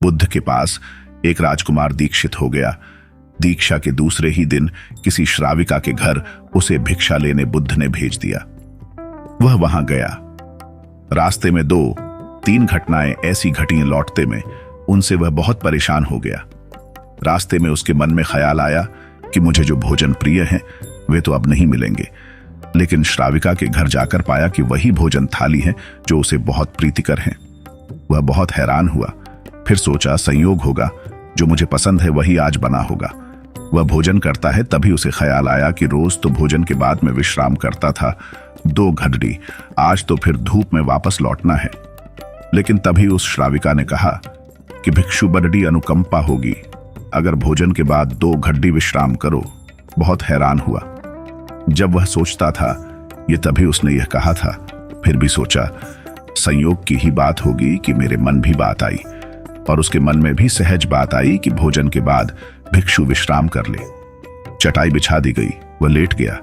बुद्ध के पास एक राजकुमार दीक्षित हो गया। दीक्षा के दूसरे ही दिन किसी श्राविका के घर उसे भिक्षा लेने बुद्ध ने भेज दिया। वह वहां गया। रास्ते में 2-3 घटनाएं ऐसी घटी लौटते में, उनसे वह बहुत परेशान हो गया। रास्ते में उसके मन में ख्याल आया कि मुझे जो भोजन प्रिय हैं वे तो अब नहीं मिलेंगे, लेकिन श्राविका के घर जाकर पाया कि वही भोजन थाली है जो उसे बहुत प्रीतिकर है। वह बहुत हैरान हुआ। फिर सोचा संयोग होगा, जो मुझे पसंद है वही आज बना होगा। वह भोजन करता है, तभी उसे ख्याल आया कि रोज तो भोजन के बाद में विश्राम करता था 2 घड़ी, आज तो फिर धूप में वापस लौटना है। लेकिन तभी उस श्राविका ने कहा कि भिक्षु बड़ी अनुकंपा होगी अगर भोजन के बाद 2 घड़ी विश्राम करो। बहुत हैरान हुआ। जब वह सोचता था ये तभी उसने यह कहा था। फिर भी सोचा संयोग की ही बात होगी कि मेरे मन भी बात आई, और उसके मन में भी सहज बात आई कि भोजन के बाद भिक्षु विश्राम कर ले। चटाई बिछा दी गई। वह लेट गया।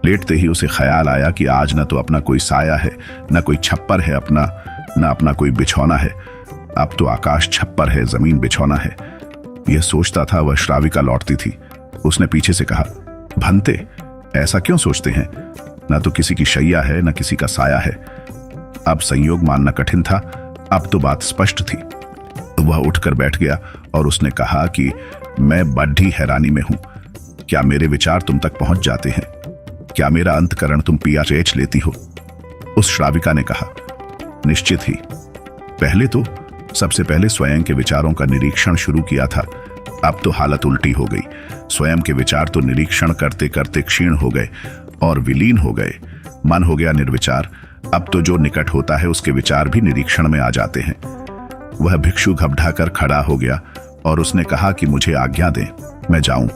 लेटते ही उसे ख्याल आया कि आज न तो अपना कोई साया है, न कोई छप्पर है अपना, न अपना कोई बिछौना है। अब तो आकाश छप्पर है, जमीन बिछौना है। यह सोचता था वह श्राविका लौटती थी। उसने पीछे से कहा, भंते ऐसा क्यों सोचते हैं? न तो किसी की शैया है, न किसी का साया है। अब संयोग मानना कठिन था। अब तो बात स्पष्ट थी। वह उठकर बैठ गया और उसने कहा कि मैं बड़ी हैरानी में हूं। क्या मेरे विचार तुम तक पहुंच जाते हैं? क्या मेरा अंतकरण तुम पिया रेच लेती हो? उस श्राविका ने कहा, निश्चित ही। पहले तो सबसे पहले स्वयं के विचारों का निरीक्षण शुरू किया था। अब तो हालत उल्टी हो गई। स्वयं के विचार तो निरीक्षण करते करते क्षीण हो गए और विलीन हो गए। मन हो गया निर्विचार। अब तो जो निकट होता है उसके विचार भी निरीक्षण में आ जाते हैं। वह भिक्षु घबराकर खड़ा हो गया और उसने कहा कि मुझे आज्ञा दें, मैं जाऊं।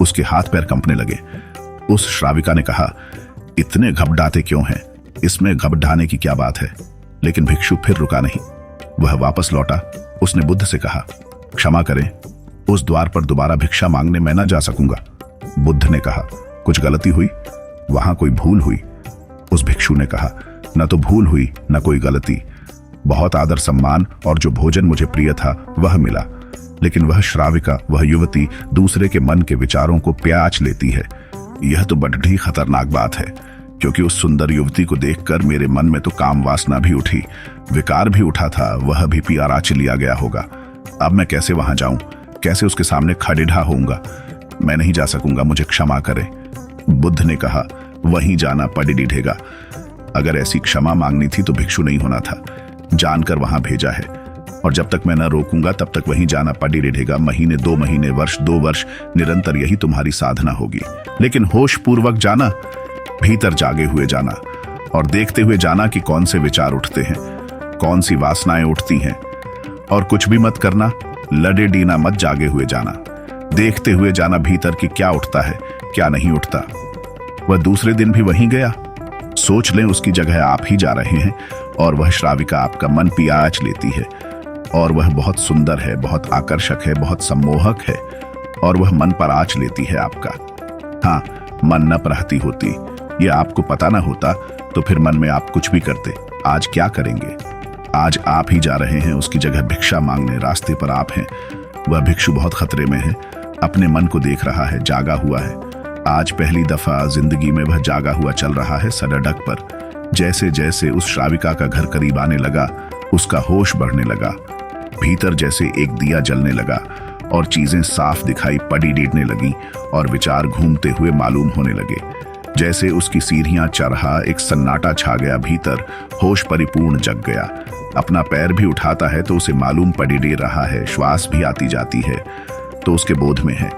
उसके हाथ पैर कंपने लगे। उस श्राविका ने कहा, इतने घबराते क्यों हैं? इसमें घबराने की क्या बात है? लेकिन भिक्षु फिर रुका नहीं। वह वापस लौटा। उसने बुद्ध से कहा, क्षमा करें, उस द्वार पर दोबारा भिक्षा मांगने मैं न जा सकूंगा। बुद्ध ने कहा, कुछ गलती हुई? वहां कोई भूल हुई? उस भिक्षु ने कहा, न तो भूल हुई न कोई गलती। बहुत आदर सम्मान और जो भोजन मुझे प्रिय था वह मिला, लेकिन वह श्राविका, वह युवती दूसरे के मन के विचारों को प्याच लेती है। यह तो बड़ी खतरनाक बात है, क्योंकि उस सुंदर युवती को देखकर मेरे मन में तो काम वासना भी उठी, विकार भी उठा था। वह भी पियाराच लिया गया होगा। अब मैं कैसे वहां जाऊं? कैसे उसके सामने खड़ेढ़ा होऊंगा? मैं नहीं जा सकूंगा, मुझे क्षमा करें। बुद्ध ने कहा, वहीं जाना पड़ी ढेगा। अगर ऐसी क्षमा मांगनी थी तो भिक्षु नहीं होना था, जानकर वहां भेजा है। और जब तक मैं न रोकूंगा तब तक वहीं जाना पड़ी रहेगा। महीने 2 महीने, वर्ष 2 वर्ष, निरंतर यही तुम्हारी साधना होगी। लेकिन होश पूर्वक जाना, भीतर जागे हुए जाना और देखते हुए जाना कि कौन से विचार उठते हैं, कौन सी वासनाएं उठती हैं। और कुछ भी मत करना, लड़े डीना मत, जागे हुए जाना, देखते हुए जाना भीतर कि क्या उठता है क्या नहीं उठता। वह दूसरे दिन भी वहीं गया। सोच लें उसकी जगह आप ही जा रहे हैं और वह श्राविका आपका मन पियाच लेती है। और वह बहुत सुंदर है, बहुत आकर्षक है, बहुत सम्मोहक है, और वह मन पर आँच लेती है आपका। हाँ, मन न प्रहती होती, ये आपको पता ना होता तो फिर मन में आप कुछ भी करते। आज क्या करेंगे? आज आप ही जा रहे हैं उसकी जगह भिक्षा मांगने। रास्ते पर आप हैं। वह भिक्षु बहुत खतरे में है, अपने मन को देख रहा है, जागा हुआ है। आज पहली दफा जिंदगी में वह जागा हुआ चल रहा है सड़क पर। जैसे जैसे उस श्राविका का घर करीब आने लगा, उसका होश बढ़ने लगा। भीतर जैसे एक दिया जलने लगा और चीजें साफ दिखाई पड़ी देने लगी और विचार घूमते हुए मालूम होने लगे। जैसे उसकी सीढ़ियां चढ़ा एक सन्नाटा छा गया। भीतर होश परिपूर्ण जग गया। अपना पैर भी उठाता है तो उसे मालूम पड़ी दे रहा है। श्वास भी आती जाती है तो उसके बोध में है।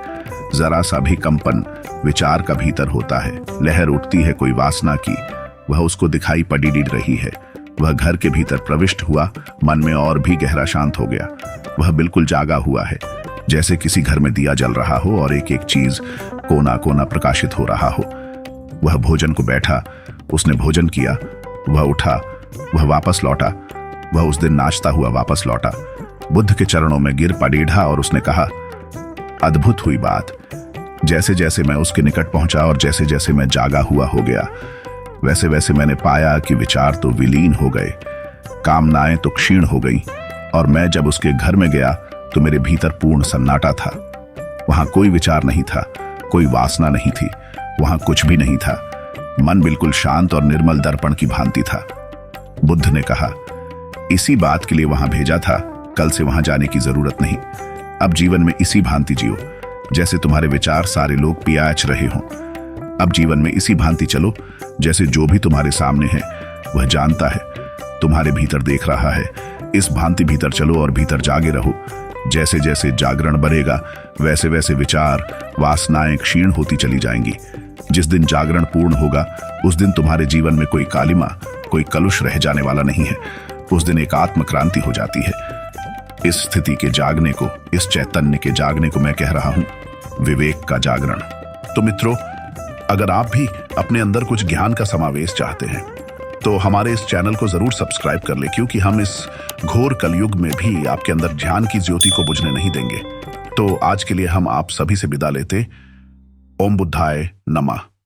जरा सा भी कंपन विचार का भीतर होता है। लहर उठती है कोई वासना की, वह उसको दिखाई पड़ी दे रही है। वह घर के भीतर प्रविष्ट हुआ। मन में और भी गहरा शांत हो गया। वह बिल्कुल जागा हुआ है, जैसे किसी घर में दिया जल रहा हो और एक एक चीज कोना कोना प्रकाशित हो रहा हो। वह भोजन को बैठा। उसने भोजन किया। वह उठा। वह वापस लौटा। वह उस दिन नाचता हुआ वापस लौटा। बुद्ध के चरणों में गिर पड़ेढ़ा और उसने कहा, अद्भुत हुई बात। जैसे जैसे मैं उसके निकट पहुंचा और जैसे जैसे मैं जागा हुआ हो गया, वैसे वैसे मैंने पाया कि विचार तो विलीन हो गए, कामनाएं तो क्षीण हो गई। और मैं जब उसके घर में गया तो मेरे भीतर पूर्ण सन्नाटा था। वहां कोई विचार नहीं था, कोई वासना नहीं थी, वहां कुछ भी नहीं था। मन बिल्कुल शांत और निर्मल दर्पण की भांति था। बुद्ध ने कहा, इसी बात के लिए वहां भेजा था, कल से वहां जाने की जरूरत नहीं। अब जीवन में इसी भांति जियो जैसे तुम्हारे विचार सारे लोग पियाच रहे हों। अब जीवन में इसी भांति चलो जैसे जो भी तुम्हारे सामने है वह जानता है, तुम्हारे भीतर देख रहा है। इस भांति भीतर चलो और भीतर जागे रहो। जैसे जैसे जागरण बढ़ेगा वैसे वैसे विचार वासनाएं क्षीण होती चली जाएंगी। जिस दिन जागरण पूर्ण होगा उस दिन तुम्हारे जीवन में कोई कालिमा, कोई कलुष रह जाने वाला नहीं है। उस दिन एक आत्म क्रांति हो जाती है। इस स्थिति के जागने को, इस चैतन्य के जागने को मैं कह रहा हूं विवेक का जागरण। तो मित्रों, अगर आप भी अपने अंदर कुछ ज्ञान का समावेश चाहते हैं तो हमारे इस चैनल को जरूर सब्सक्राइब कर ले, क्योंकि हम इस घोर कलयुग में भी आपके अंदर ध्यान की ज्योति को बुझने नहीं देंगे। तो आज के लिए हम आप सभी से विदा लेते। ओम बुद्धाय नमः।